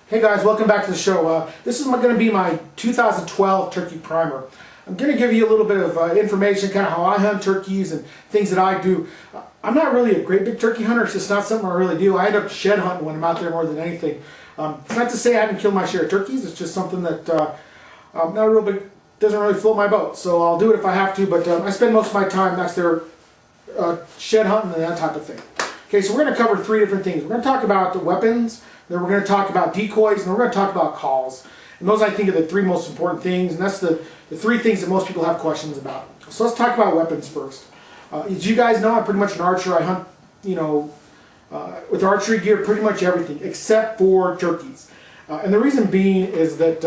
Hey guys, welcome back to the show. This is going to be my 2012 turkey primer. I'm going to give you a little bit of information, kind of how I hunt turkeys and things that I do. I'm not really a great big turkey hunter. It's just not something I really do. I end up shed hunting when I'm out there more than anything. It's not to say I haven't killed my share of turkeys. It's just something that not real big, doesn't really float my boat. So I'll do it if I have to, but I spend most of my time next there shed hunting and that type of thing. Okay, so we're going to cover three different things. We're going to talk about the weapons, then we're going to talk about decoys, and then we're going to talk about calls. And those, I think, are the three most important things, and that's the three things that most people have questions about. So let's talk about weapons first. As you guys know, I'm pretty much an archer. I hunt, with archery gear, pretty much everything, except for turkeys. And the reason being is that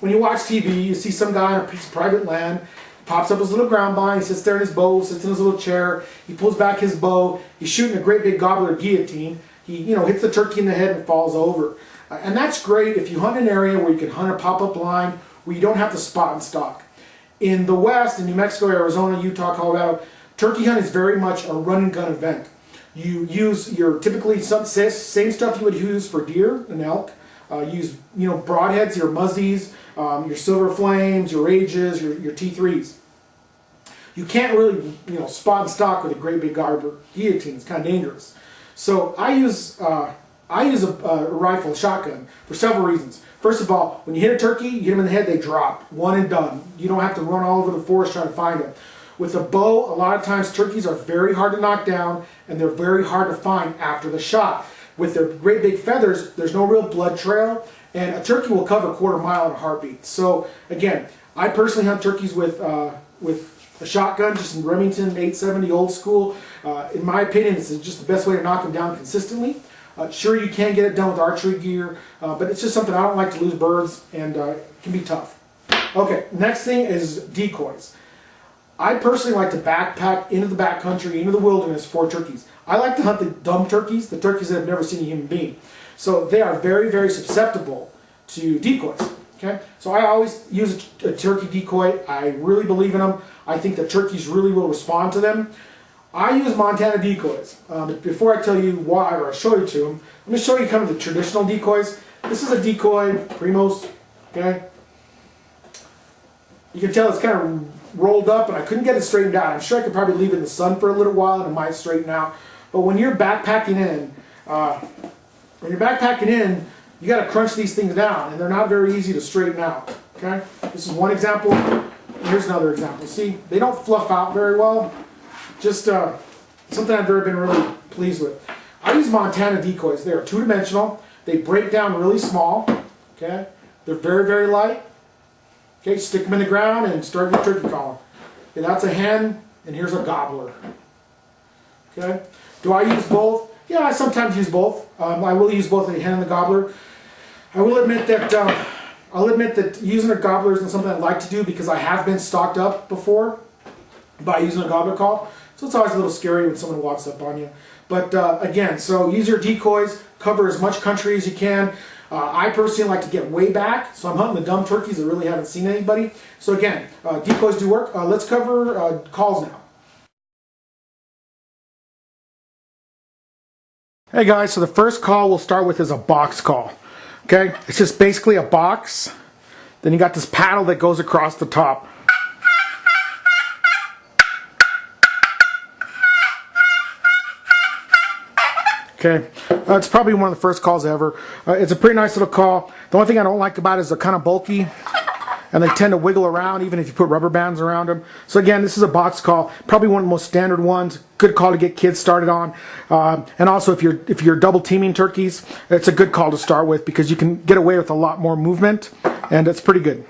when you watch TV, you see some guy on a piece of private land, pops up his little ground blind, he sits there in his bow, sits in his little chair, he pulls back his bow, he's shooting a great big gobbler guillotine, he hits the turkey in the head and falls over. And that's great if you hunt an area where you can hunt a pop-up line, where you don't have to spot and stalk. In the West, in New Mexico, Arizona, Utah, Colorado, turkey hunt is very much a run and gun event. You use your typically same stuff you would use for deer and elk. Use broadheads, your muzzies, your silver flames, your rages, your T3s. You can't really spot and stalk with a great big gobbler guillotine. It's kind of dangerous. So I use a rifle, a shotgun, for several reasons. First of all, when you hit a turkey, you hit them in the head, they drop. One and done. You don't have to run all over the forest trying to find them. With a bow, a lot of times turkeys are very hard to knock down, and they're very hard to find after the shot. With their great big feathers, there's no real blood trail, and a turkey will cover a quarter mile in a heartbeat. So again, I personally hunt turkeys with a shotgun, just in Remington 870 old school. In my opinion, it's just the best way to knock them down consistently. Sure, you can get it done with archery gear, but it's just something I don't like to lose birds, and it can be tough. Okay, next thing is decoys. I personally like to backpack into the backcountry, into the wilderness for turkeys. I like to hunt the dumb turkeys, the turkeys that have never seen a human being. So they are very, very susceptible to decoys. Okay, so I always use a turkey decoy. I really believe in them. I think that turkeys really will respond to them. I use Montana decoys. But before I tell you why, or I'll show you to them, let me show you kind of the traditional decoys. This is a decoy, Primos. Okay, you can tell it's kind of rolled up, and I couldn't get it straightened out. I'm sure I could probably leave it in the sun for a little while, and it might straighten out. But when you're backpacking in, you got to crunch these things down, and they're not very easy to straighten out. Okay, this is one example. Here's another example. See, they don't fluff out very well. Just something I've never been really pleased with. I use Montana decoys. They are two-dimensional. They break down really small. Okay, they're very, very light. Okay, stick them in the ground and start your turkey calling. Okay, that's a hen, and here's a gobbler. Okay, do I use both? Yeah, I sometimes use both. I will use both the hen and the gobbler. I will admit that using a gobbler isn't something I like to do because I have been stalked up before by using a gobbler call. So it's always a little scary when someone walks up on you. But again, so use your decoys, cover as much country as you can. I personally like to get way back, so I'm hunting the dumb turkeys that really haven't seen anybody. So again, decoys do work. Let's cover calls now. Hey guys, so the first call we'll start with is a box call. Okay, it's just basically a box. Then you got this paddle that goes across the top. Okay, it's probably one of the first calls ever. It's a pretty nice little call. The only thing I don't like about it is they're kind of bulky, and they tend to wiggle around even if you put rubber bands around them. So again, this is a box call, probably one of the most standard ones. Good call to get kids started on. And also if you're double teaming turkeys, it's a good call to start with because you can get away with a lot more movement, and it's pretty good.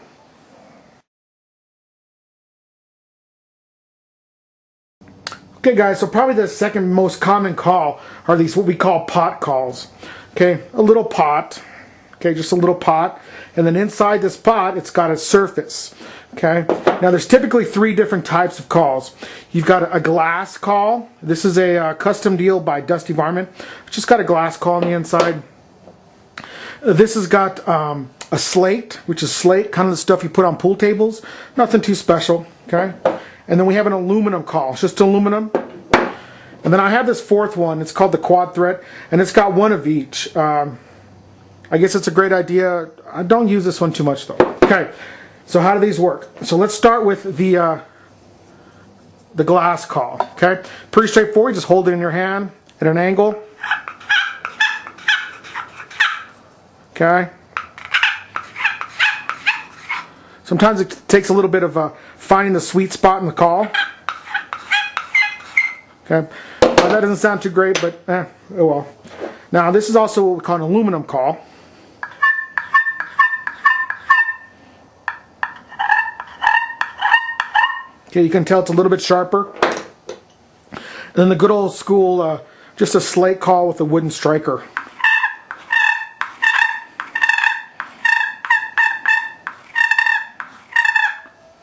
Okay guys, so probably the second most common call are these what we call pot calls. Okay, a little pot. Okay, just a little pot. And then inside this pot, it's got a surface. Okay, now there's typically three different types of calls. You've got a glass call. This is a custom deal by Dusty Varmint. It's just got a glass call on the inside. This has got a slate, which is slate, kind of the stuff you put on pool tables. Nothing too special. Okay. And then we have an aluminum call. It's just aluminum. And then I have this fourth one. It's called the quad threat, and it's got one of each. I guess it's a great idea. I don't use this one too much though. Okay, so how do these work? So let's start with the glass call. Okay, pretty straightforward. Just hold it in your hand at an angle. Okay. Sometimes it takes a little bit of finding the sweet spot in the call. Okay, that doesn't sound too great, but oh well. Now this is also what we call an aluminum call. Okay, you can tell it's a little bit sharper. And then the good old school, just a slate call with a wooden striker.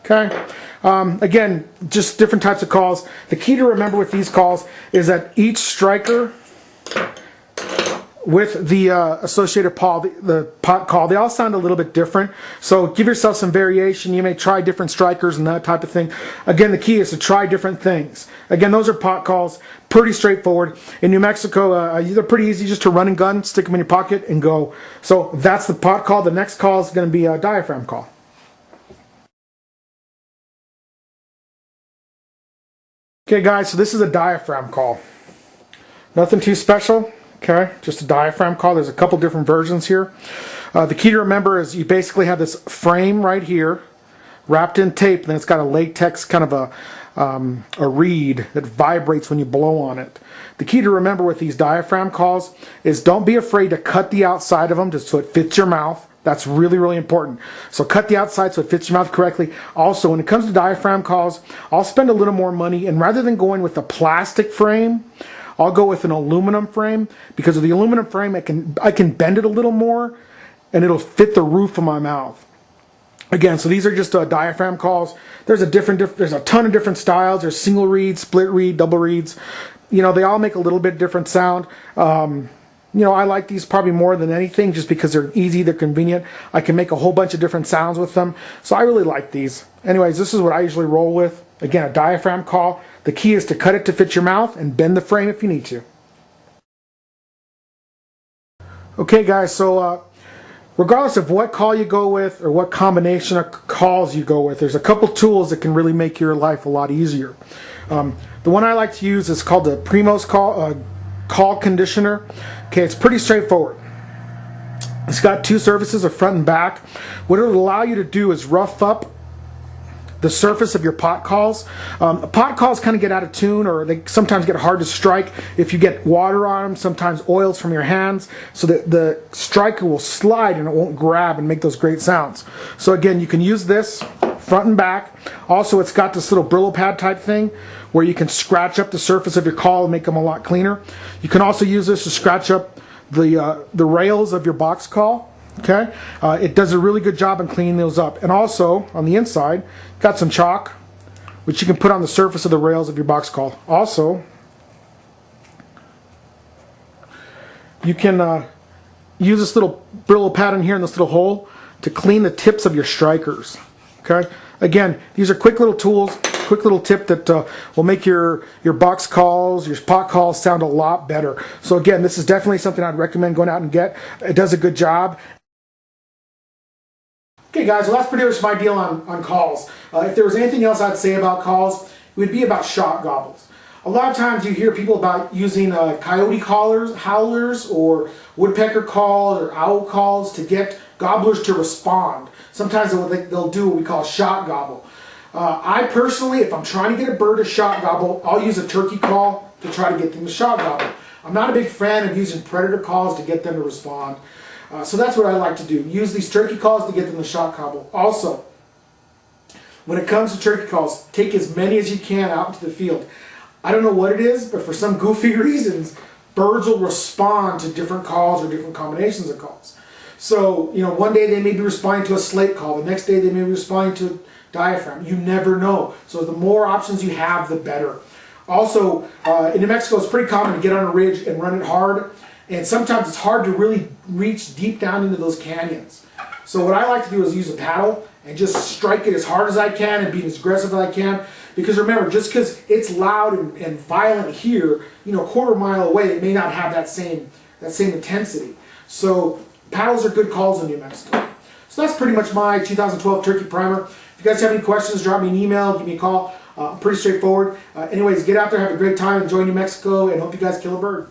Okay. Again, just different types of calls. The key to remember with these calls is that each striker with the associated the pot call, they all sound a little bit different. So give yourself some variation. You may try different strikers and that type of thing. Again, the key is to try different things. Again, those are pot calls. Pretty straightforward. In New Mexico, they're pretty easy just to run and gun, stick them in your pocket and go. So that's the pot call. The next call is going to be a diaphragm call. Okay guys, so this is a diaphragm call. Nothing too special, okay? Just a diaphragm call. There's a couple different versions here. The key to remember is you basically have this frame right here, wrapped in tape, and then it's got a latex kind of a reed that vibrates when you blow on it. The key to remember with these diaphragm calls is don't be afraid to cut the outside of them just so it fits your mouth. That's really, really important. So cut the outside so it fits your mouth correctly. Also, when it comes to diaphragm calls, I'll spend a little more money, and rather than going with a plastic frame, I'll go with an aluminum frame, because with the aluminum frame, I can bend it a little more, and it'll fit the roof of my mouth. Again, so these are just diaphragm calls. There's a ton of different styles. There's single reed, split reed, double reeds. You know, they all make a little bit different sound. You know, I like these probably more than anything just because they're easy, they're convenient. I can make a whole bunch of different sounds with them. So I really like these. Anyways, this is what I usually roll with. Again, a diaphragm call. The key is to cut it to fit your mouth and bend the frame if you need to. Okay guys, so regardless of what call you go with or what combination of calls you go with, there's a couple tools that can really make your life a lot easier. The one I like to use is called the Primos call conditioner. Okay, it's pretty straightforward. It's got two surfaces, a front and back. What it will allow you to do is rough up the surface of your pot calls. Pot calls kind of get out of tune, or they sometimes get hard to strike if you get water on them, sometimes oils from your hands, so that the striker will slide and it won't grab and make those great sounds. So again, you can use this front and back. Also, it's got this little Brillo pad type thing where you can scratch up the surface of your call and make them a lot cleaner. You can also use this to scratch up the rails of your box call. Okay, it does a really good job in cleaning those up. And also on the inside, got some chalk, which you can put on the surface of the rails of your box call. Also, you can use this little Brillo pad in here in this little hole to clean the tips of your strikers. Okay, again, these are quick little tools, quick little tip that will make your box calls, your pot calls sound a lot better. So again, this is definitely something I'd recommend going out and get. It does a good job. Okay guys, well that's pretty much my deal on calls. If there was anything else I'd say about calls, it would be about shot gobbles. A lot of times you hear people about using coyote howlers, or woodpecker calls or owl calls to get gobblers to respond. Sometimes they'll do what we call a shot gobble. I personally, if I'm trying to get a bird to shot gobble, I'll use a turkey call to try to get them to shot gobble. I'm not a big fan of using predator calls to get them to respond. So that's what I like to do. Use these turkey calls to get them to shot gobble. Also, when it comes to turkey calls, take as many as you can out into the field. I don't know what it is, but for some goofy reasons, birds will respond to different calls or different combinations of calls. So, you know, one day they may be responding to a slate call. The next day they may be responding to a diaphragm. You never know. So the more options you have, the better. Also, in New Mexico, it's pretty common to get on a ridge and run it hard. And sometimes it's hard to really reach deep down into those canyons. So what I like to do is use a paddle and just strike it as hard as I can and be as aggressive as I can. Because remember, just because it's loud and violent here, you know, a quarter mile away, it may not have that same intensity. So paddles are good calls in New Mexico. So that's pretty much my 2012 turkey primer. If you guys have any questions, drop me an email, give me a call. Pretty straightforward. Anyways, get out there, have a great time, enjoy New Mexico, and hope you guys kill a bird.